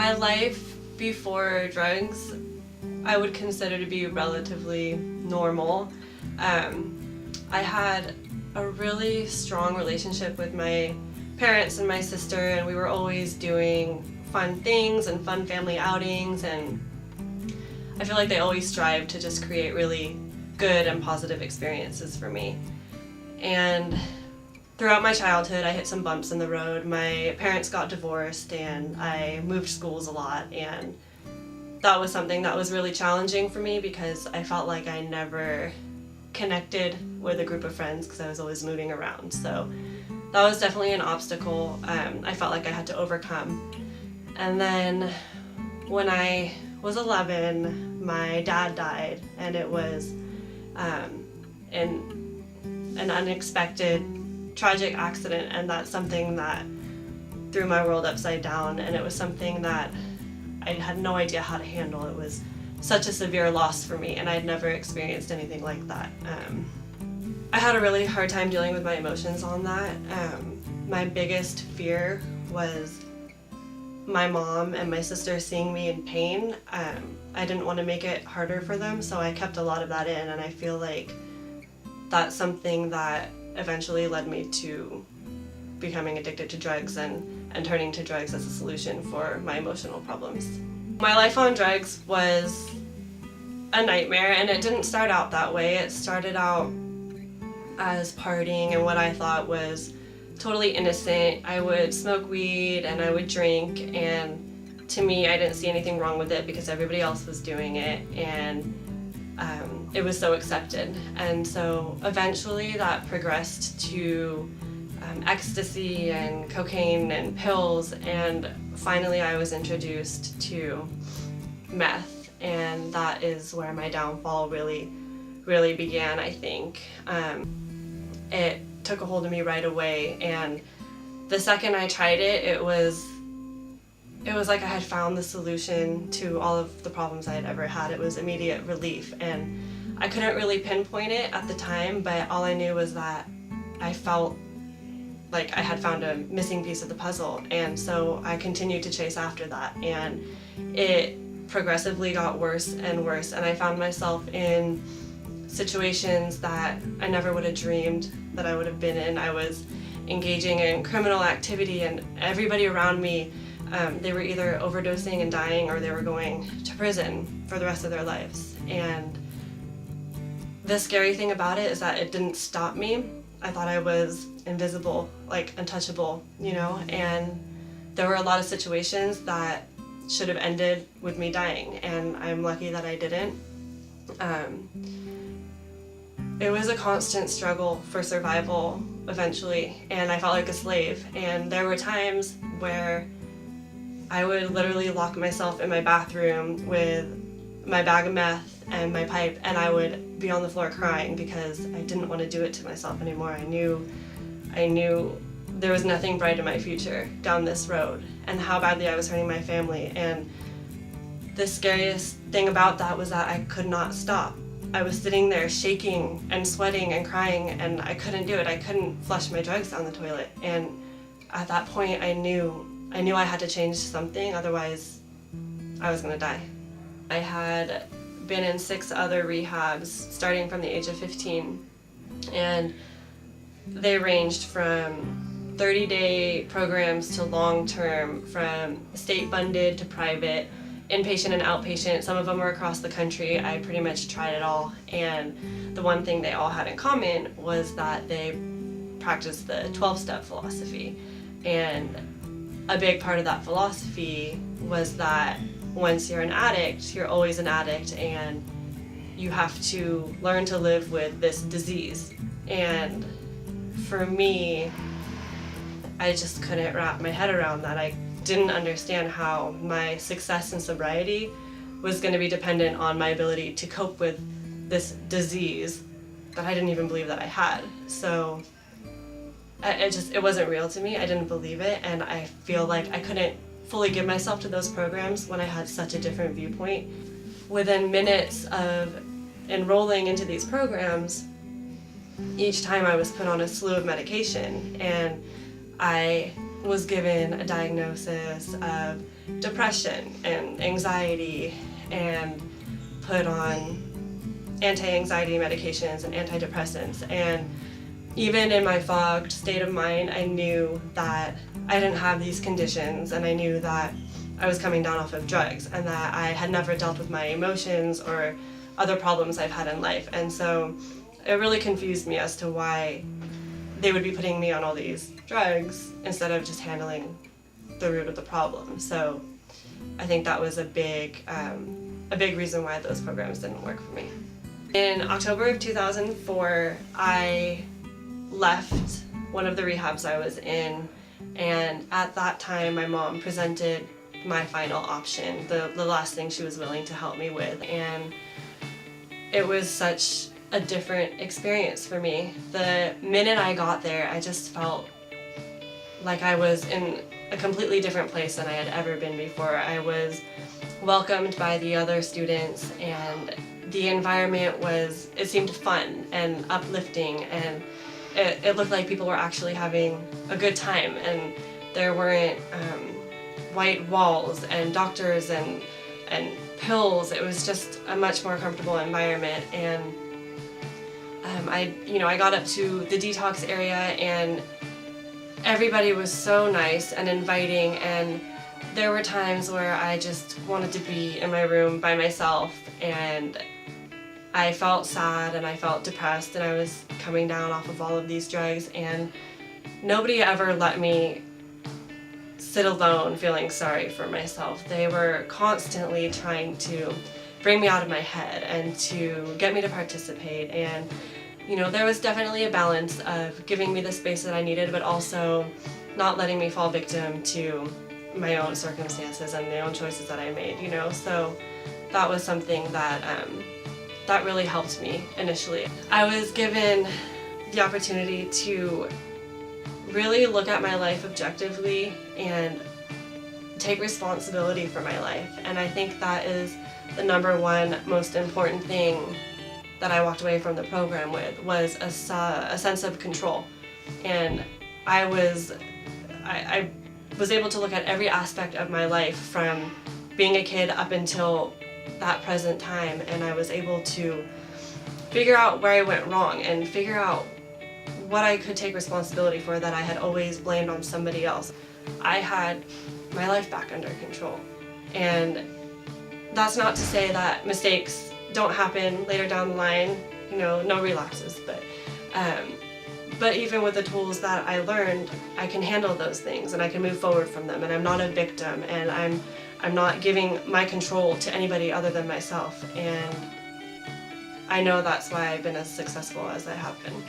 My life before drugs I would consider to be relatively normal. I had a really strong relationship with my parents and my sister, and we were always doing fun things and fun family outings, and I feel like they always strive to just create really good and positive experiences for me. And throughout my childhood, I hit some bumps in the road. My parents got divorced and I moved schools a lot, and that was something that was really challenging for me because I felt like I never connected with a group of friends because I was always moving around. So that was definitely an obstacle I felt like I had to overcome. And then when I was 11, my dad died, and it was an unexpected, tragic accident, and that's something that threw my world upside down, and it was something that I had no idea how to handle. It was such a severe loss for me, and I'd never experienced anything like that. I had a really hard time dealing with my emotions on that. My biggest fear was my mom and my sister seeing me in pain. I didn't want to make it harder for them, so I kept a lot of that in, and I feel like that's something that eventually led me to becoming addicted to drugs and turning to drugs as a solution for my emotional problems. My life on drugs was a nightmare, and it didn't start out that way. It started out as partying and what I thought was totally innocent. I would smoke weed and I would drink, and to me I didn't see anything wrong with it because everybody else was doing it, and it was so accepted. And so eventually that progressed to ecstasy and cocaine and pills, and finally I was introduced to meth, and that is where my downfall really began, I think. It took a hold of me right away, and the second I tried it, it was like I had found the solution to all of the problems I had ever had. It was immediate relief, and I couldn't really pinpoint it at the time, but all I knew was that I felt like I had found a missing piece of the puzzle, and so I continued to chase after that, and it progressively got worse and worse, and I found myself in situations that I never would have dreamed that I would have been in. I was engaging in criminal activity, and everybody around me, they were either overdosing and dying, or they were going to prison for the rest of their lives. And the scary thing about it is that it didn't stop me. I thought I was invisible, like untouchable, and there were a lot of situations that should have ended with me dying, and I'm lucky that I didn't. It was a constant struggle for survival eventually, and I felt like a slave, and there were times where I would literally lock myself in my bathroom with my bag of meth and my pipe, and I would be on the floor crying because I didn't want to do it to myself anymore. I knew there was nothing bright in my future down this road, and how badly I was hurting my family. And the scariest thing about that was that I could not stop. I was sitting there shaking and sweating and crying, and I couldn't do it. I couldn't flush my drugs down the toilet. And at that point I knew I had to change something, otherwise I was gonna die. I had been in 6 other rehabs starting from the age of 15, and they ranged from 30-day programs to long-term, from state-funded to private, inpatient and outpatient. Some of them were across the country. I pretty much tried it all, and the one thing they all had in common was that they practiced the 12-step philosophy. And a big part of that philosophy was that once you're an addict, you're always an addict, and you have to learn to live with this disease. And for me, I just couldn't wrap my head around that. I didn't understand how my success in sobriety was going to be dependent on my ability to cope with this disease that I didn't even believe that I had. So it wasn't real to me. I didn't believe it, and I feel like I couldn't fully give myself to those programs when I had such a different viewpoint. Within minutes of enrolling into these programs, each time I was put on a slew of medication, and I was given a diagnosis of depression and anxiety and put on anti-anxiety medications and antidepressants. And even in my fogged state of mind, I knew that I didn't have these conditions, and I knew that I was coming down off of drugs and that I had never dealt with my emotions or other problems I've had in life. And so it really confused me as to why they would be putting me on all these drugs instead of just handling the root of the problem. So I think that was a big reason why those programs didn't work for me. In October of 2004, I left one of the rehabs I was in, and at that time my mom presented my final option, the last thing she was willing to help me with, and it was such a different experience for me. The minute I got there, I just felt like I was in a completely different place than I had ever been before. I was welcomed by the other students, and the environment it seemed fun and uplifting, and it looked like people were actually having a good time, and there weren't white walls and doctors and pills. It was just a much more comfortable environment. And I got up to the detox area, and everybody was so nice and inviting, and there were times where I just wanted to be in my room by myself, and I felt sad and I felt depressed, and I was coming down off of all of these drugs, and nobody ever let me sit alone feeling sorry for myself. They were constantly trying to bring me out of my head and to get me to participate. And there was definitely a balance of giving me the space that I needed, but also not letting me fall victim to my own circumstances and the own choices that I made, So that was something that really helped me initially. I was given the opportunity to really look at my life objectively and take responsibility for my life. And I think that is the number one most important thing that I walked away from the program with, was a sense of control. And I was able to look at every aspect of my life from being a kid up until that present time, and I was able to figure out where I went wrong and figure out what I could take responsibility for that I had always blamed on somebody else. I had my life back under control. And that's not to say that mistakes don't happen later down the line, no relapses, but even with the tools that I learned, I can handle those things and I can move forward from them, and I'm not a victim, and I'm not giving my control to anybody other than myself. And I know that's why I've been as successful as I have been.